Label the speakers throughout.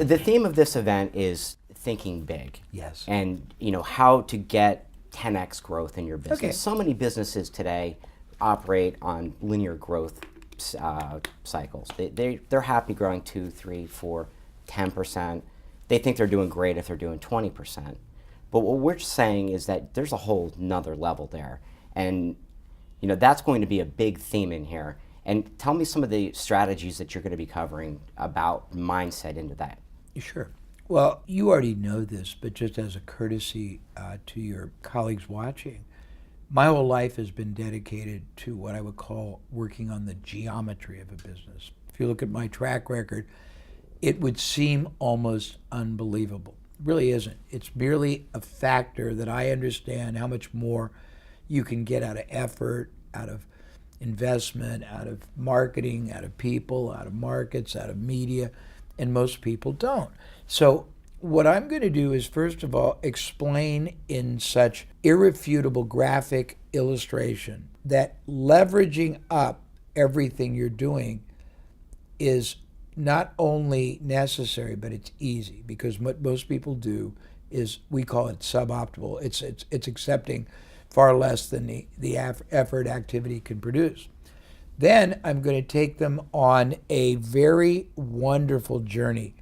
Speaker 1: The theme of this event is thinking big.
Speaker 2: Yes.
Speaker 1: And how to get 10x growth in your business.
Speaker 2: Okay.
Speaker 1: So many businesses today operate on linear growth cycles. They're happy growing 2, 3, 4, 10%. They think they're doing great if they're doing 20%. But what we're saying is that there's a whole nother level there. And that's going to be a big theme in here. And tell me some of the strategies that you're going to be covering about mindset into that.
Speaker 2: Sure. Well, you already know this, but just as a courtesy to your colleagues watching, my whole life has been dedicated to what I would call working on the geometry of a business. If you look at my track record, it would seem almost unbelievable. It really isn't. It's merely a factor that I understand how much more you can get out of effort, out of investment, out of marketing, out of people, out of markets, out of media, and most people don't. So what I'm going to do is, first of all, explain in such irrefutable graphic illustration that leveraging up everything you're doing is not only necessary, but it's easy, because what most people do is, we call it suboptimal. It's accepting far less than the effort activity can produce. Then I'm going to take them on a very wonderful journey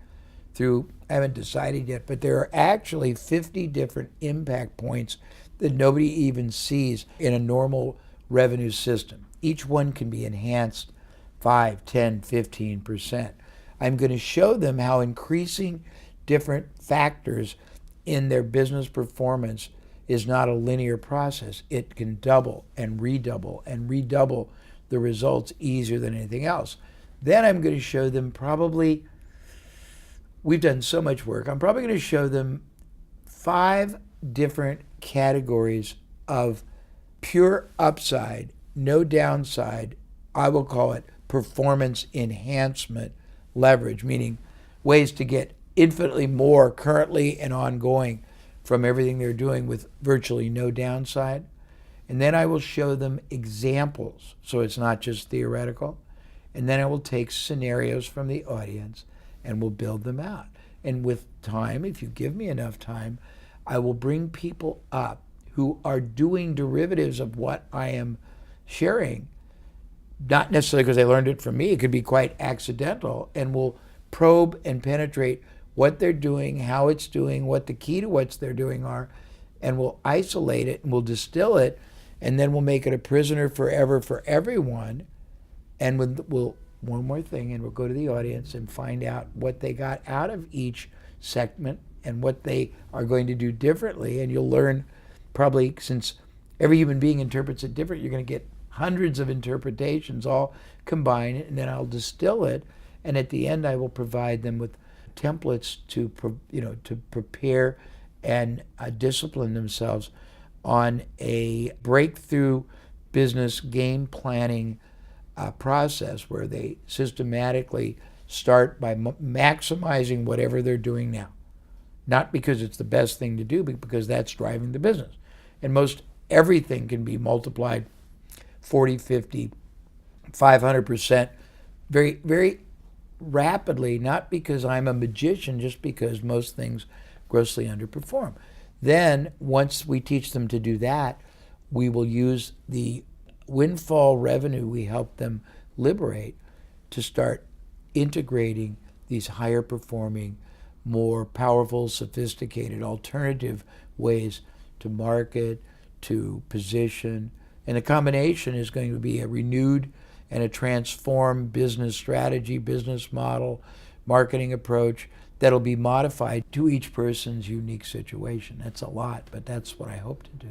Speaker 2: through, I haven't decided yet, but there are actually 50 different impact points that nobody even sees in a normal revenue system. Each one can be enhanced 5, 10, 15%. I'm going to show them how increasing different factors in their business performance is not a linear process. It can double and redouble the results easier than anything else. Then I'm going to show them, probably, we've done so much work, I'm probably going to show them 5 different categories of pure upside, no downside. I will call it performance enhancement leverage, meaning ways to get infinitely more currently and ongoing from everything they're doing with virtually no downside. And then I will show them examples, so it's not just theoretical. And then I will take scenarios from the audience and we'll build them out. And with time, if you give me enough time, I will bring people up who are doing derivatives of what I am sharing, not necessarily because they learned it from me, it could be quite accidental, and we'll probe and penetrate what they're doing, how it's doing, what the key to what they're doing are, and we'll isolate it and we'll distill it, and then we'll make it a prisoner forever for everyone. And we'll one more thing, and we'll go to the audience and find out what they got out of each segment and what they are going to do differently. And you'll learn, probably, since every human being interprets it different, you're going to get hundreds of interpretations all combined, and then I'll distill it, and at the end I will provide them with templates to prepare and discipline themselves on a breakthrough business game planning process where they systematically start by maximizing whatever they're doing now. Not because it's the best thing to do, but because that's driving the business. And most everything can be multiplied 40, 50, 500% very, very rapidly, not because I'm a magician, just because most things grossly underperform. Then, once we teach them to do that, we will use the windfall revenue we help them liberate to start integrating these higher performing, more powerful, sophisticated, alternative ways to market, to position. And the combination is going to be a renewed and a transformed business strategy, business model, marketing approach that'll be modified to each person's unique situation. That's a lot, but that's what I hope to do.